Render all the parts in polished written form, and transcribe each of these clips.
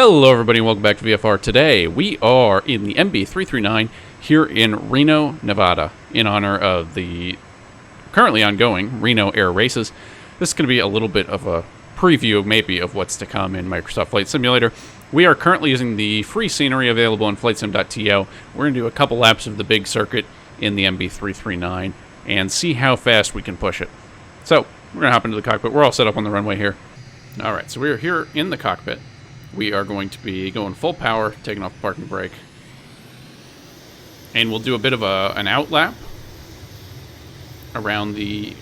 Hello everybody and welcome back to VFR. Today we are in the MB-339 here in Reno, Nevada, in honor of the currently ongoing Reno Air Races. This is going to be a little bit of a preview maybe of what's to come in Microsoft Flight Simulator. We are currently using the free scenery available in Flightsim.to. We're going to do a couple laps of the big circuit in the MB-339 and see how fast we can push it. So we're going to hop into the cockpit. We're all set up on the runway here. Alright, so we are here in the cockpit. We are going to be going full power, taking off the parking brake. And we'll do a bit of an out lap around the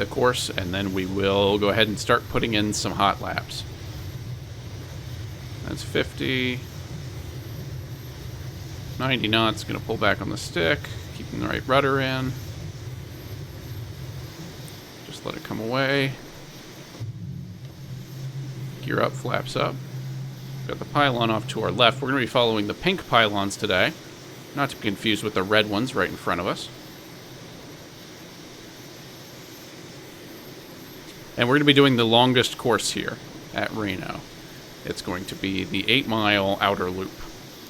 course, and then we will go ahead and start putting in some hot laps. That's 50. 90 knots, going to pull back on the stick, keeping the right rudder in. Just let it come away. Gear up, flaps up. Got the pylon off to our left. We're going to be following the pink pylons today, not to be confused with the red ones right in front of us. And we're going to be doing the longest course here at Reno. It's going to be the 8-mile outer loop.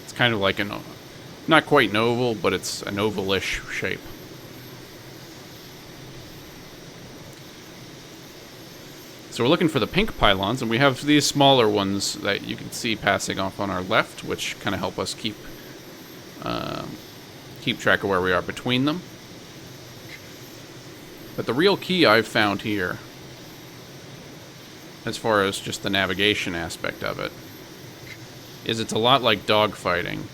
It's kind of like not quite an oval, but it's an oval-ish shape. So we're looking for the pink pylons, and we have these smaller ones that you can see passing off on our left, which kind of help us keep track of where we are between them. But the real key I've found here, as far as just the navigation aspect of it, is it's a lot like dogfighting.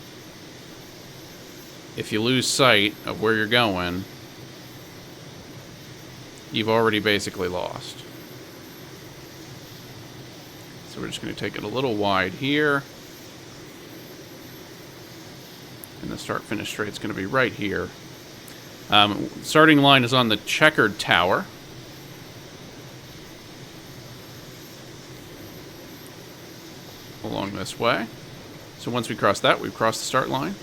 If you lose sight of where you're going, you've already basically lost. So we're just going to take it a little wide here. And the start-finish straight's going to be right here. Starting line is on the checkered tower. Along this way. So once we cross that, we've crossed the start line.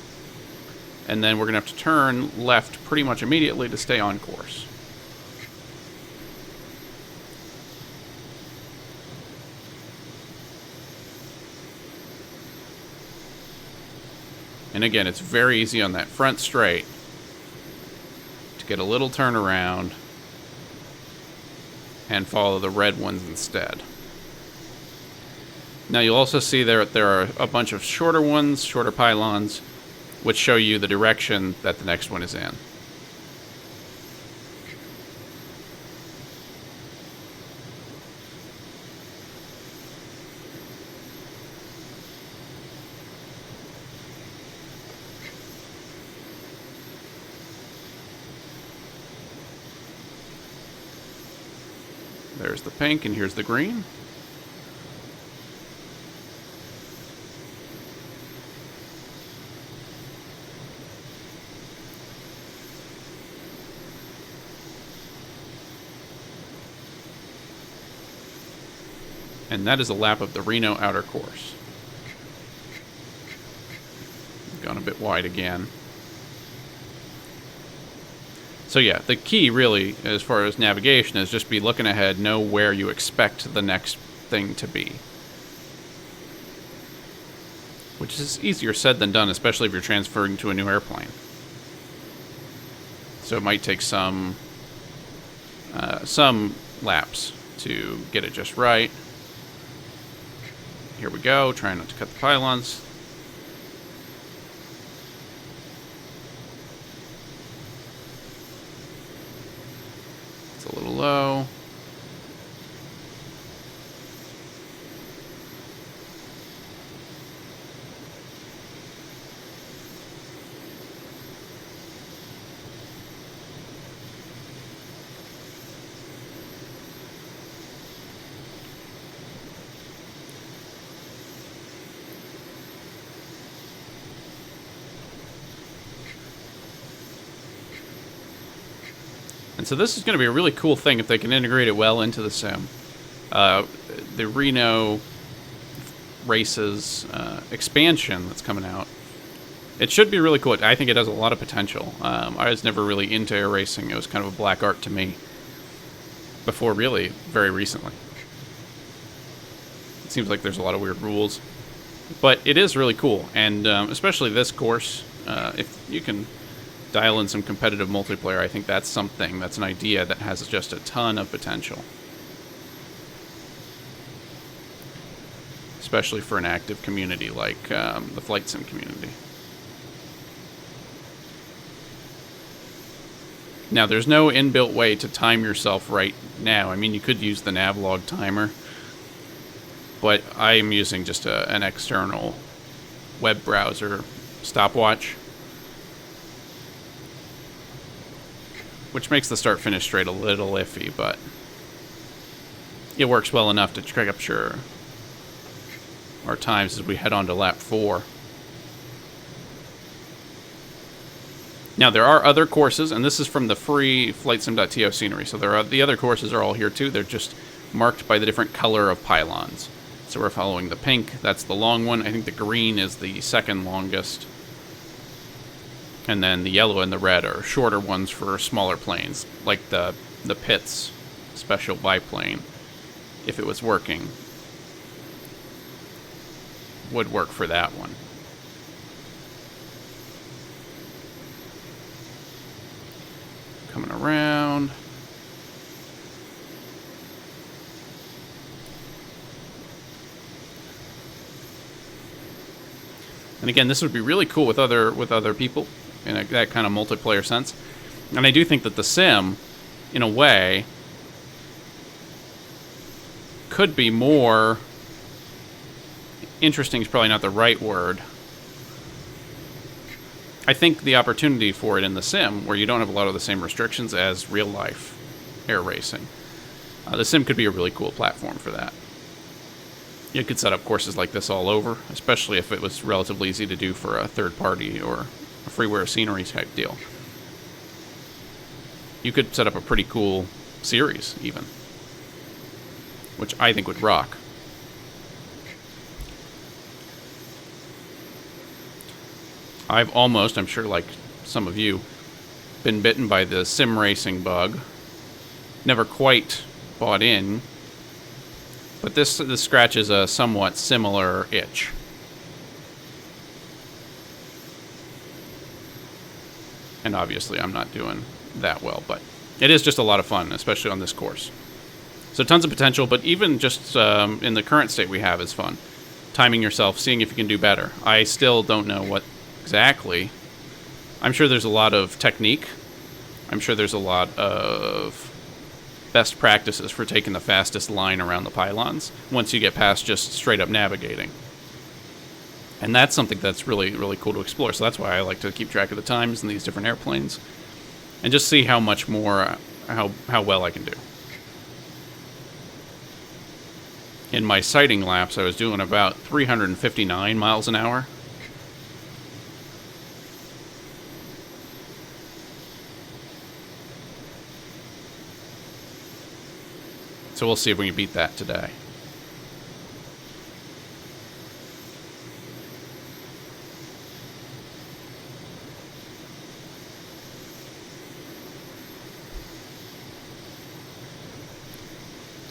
And then we're going to have to turn left pretty much immediately to stay on course. And again, it's very easy on that front straight to get a little turnaround and follow the red ones instead. Now you'll also see there are a bunch of shorter ones, shorter pylons, which show you the direction that the next one is in. There's the pink, and here's the green. And that is a lap of the Reno outer course. Gone a bit wide again. So yeah, the key really, as far as navigation, is just be looking ahead, know where you expect the next thing to be. Which is easier said than done, especially if you're transferring to a new airplane. So it might take some laps to get it just right. Here we go, trying not to cut the pylons. A little low. And so this is going to be a really cool thing if they can integrate it well into the sim. The Reno Races expansion that's coming out, it should be really cool. I think it has a lot of potential. I was never really into air racing. It was kind of a black art to me before really very recently. It seems like there's a lot of weird rules. But it is really cool, and especially this course, if you can dial in some competitive multiplayer, I think that's an idea that has just a ton of potential. Especially for an active community like the Flight Sim community. Now, there's no inbuilt way to time yourself right now. I mean, you could use the Navlog timer, but I am using just an external web browser stopwatch, which makes the start-finish rate a little iffy, but it works well enough to capture our times as we head on to lap 4. Now, there are other courses, and this is from the free Flightsim.to scenery, so the other courses are all here too. They're just marked by the different color of pylons. So we're following the pink, that's the long one. I think the green is the second longest. And then the yellow and the red are shorter ones for smaller planes, like the Pitts special biplane, if it was working, would work for that one. Coming around. And again, this would be really cool with other people in that kind of multiplayer sense. And I do think that the sim, in a way, could be more interesting is probably not the right word. I think the opportunity for it in the sim, where you don't have a lot of the same restrictions as real-life air racing, the sim could be a really cool platform for that. You could set up courses like this all over, especially if it was relatively easy to do for a third-party or a freeware scenery type deal. You could set up a pretty cool series, even, which I think would rock. I've almost, I'm sure like some of you, been bitten by the sim racing bug. Never quite bought in, but this scratches a somewhat similar itch. And obviously I'm not doing that well, but it is just a lot of fun, especially on this course. So tons of potential, but even just in the current state we have is fun. Timing yourself, seeing if you can do better. I still don't know what exactly. I'm sure there's a lot of technique. I'm sure there's a lot of best practices for taking the fastest line around the pylons once you get past just straight up navigating. And that's something that's really, really cool to explore. So that's why I like to keep track of the times in these different airplanes and just see how much more, how well I can do. In my sighting laps, I was doing about 359 miles an hour. So we'll see if we can beat that today.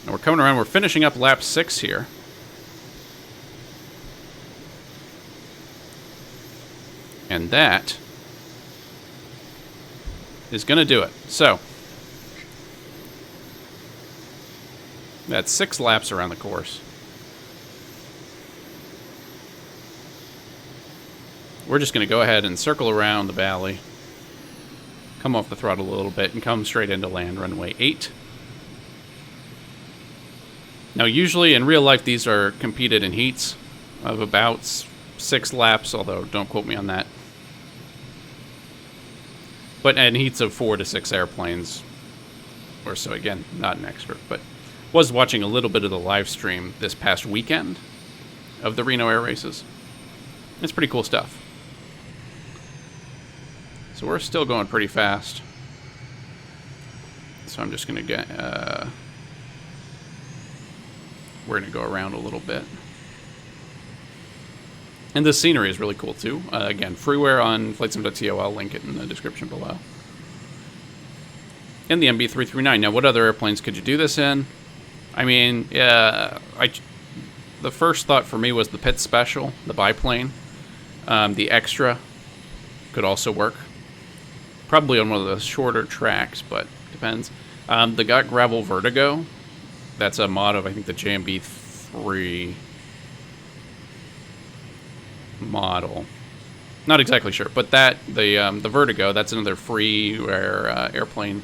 Now we're coming around. We're finishing up lap 6 here. And that is going to do it. So that's 6 laps around the course. We're just going to go ahead and circle around the valley, come off the throttle a little bit, and come straight into land runway 8. Now, usually in real life, these are competed in heats of about 6 laps, although don't quote me on that. But in heats of 4 to 6 airplanes or so. Again, not an expert, but was watching a little bit of the live stream this past weekend of the Reno Air Races. It's pretty cool stuff. So we're still going pretty fast. So I'm just going to get... we're going to go around a little bit. And this scenery is really cool too. Again, Freeware on Flightsim.to. I'll link it in the description below. And the MB-339. Now, what other airplanes could you do this in? I mean, the the first thought for me was the Pit Special, the biplane. The Extra could also work. Probably on one of the shorter tracks, but depends. The Got Gravel Vertigo, that's a mod of, I think, the JMB3 model. Not exactly sure, but that, the Vertigo, that's another Freeware airplane.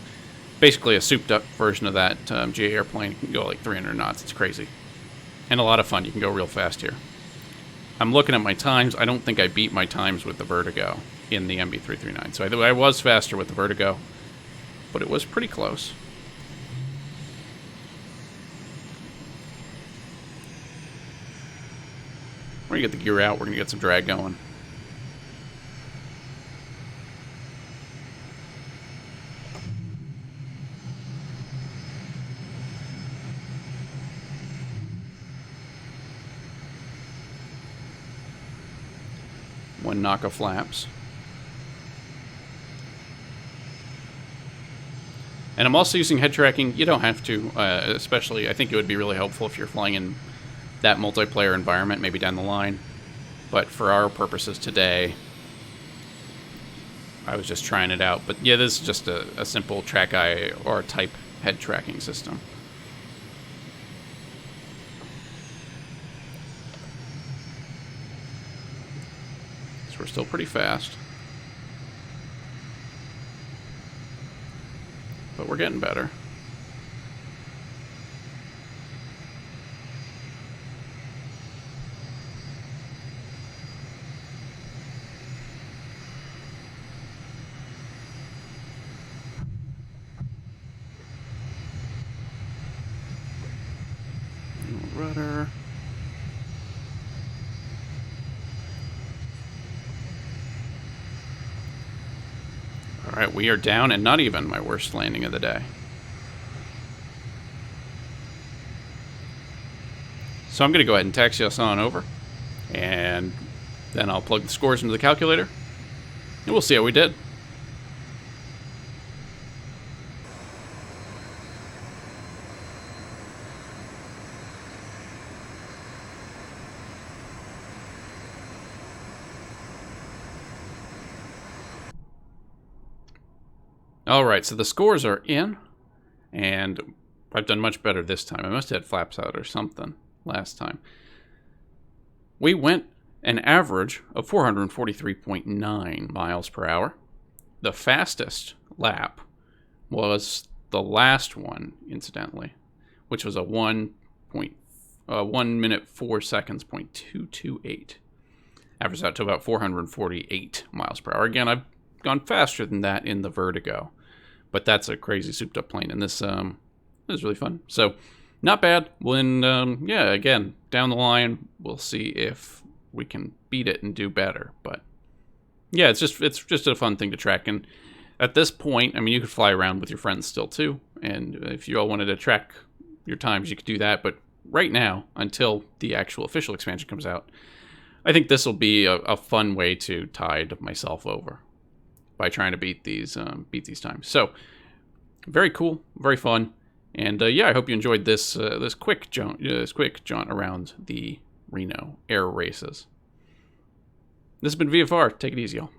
Basically a souped-up version of that GA airplane. You can go like 300 knots. It's crazy. And a lot of fun. You can go real fast here. I'm looking at my times. I don't think I beat my times with the Vertigo in the MB-339. So I was faster with the Vertigo, but it was pretty close. We're going to get the gear out. We're going to get some drag going. One knock of flaps. And I'm also using head tracking. You don't have to, especially, I think it would be really helpful if you're flying in that multiplayer environment, maybe down the line. But for our purposes today, I was just trying it out. But yeah, this is just a simple track eye or type head tracking system. So we're still pretty fast. But we're getting better. Rudder. All right, we are down and not even my worst landing of the day. So I'm going to go ahead and taxi us on over, and then I'll plug the scores into the calculator, and we'll see how we did. Alright, so the scores are in, and I've done much better this time. I must have had flaps out or something last time. We went an average of 443.9 miles per hour. The fastest lap was the last one, incidentally, which was a 1 minute 4 seconds, 0.228. Averages out to about 448 miles per hour. Again, I've gone faster than that in the Vertigo, but that's a crazy souped up plane, and this is really fun. So not bad. When yeah, again, down the line we'll see if we can beat it and do better. But yeah, it's just a fun thing to track. And at this point, I mean, you could fly around with your friends still too, and if you all wanted to track your times, you could do that. But right now, until the actual official expansion comes out, I think this will be a fun way to tide myself over by trying to beat these times. So very cool, very fun, and yeah, I hope you enjoyed this this quick jaunt around the Reno Air Races. This has been VFR. Take it easy, y'all.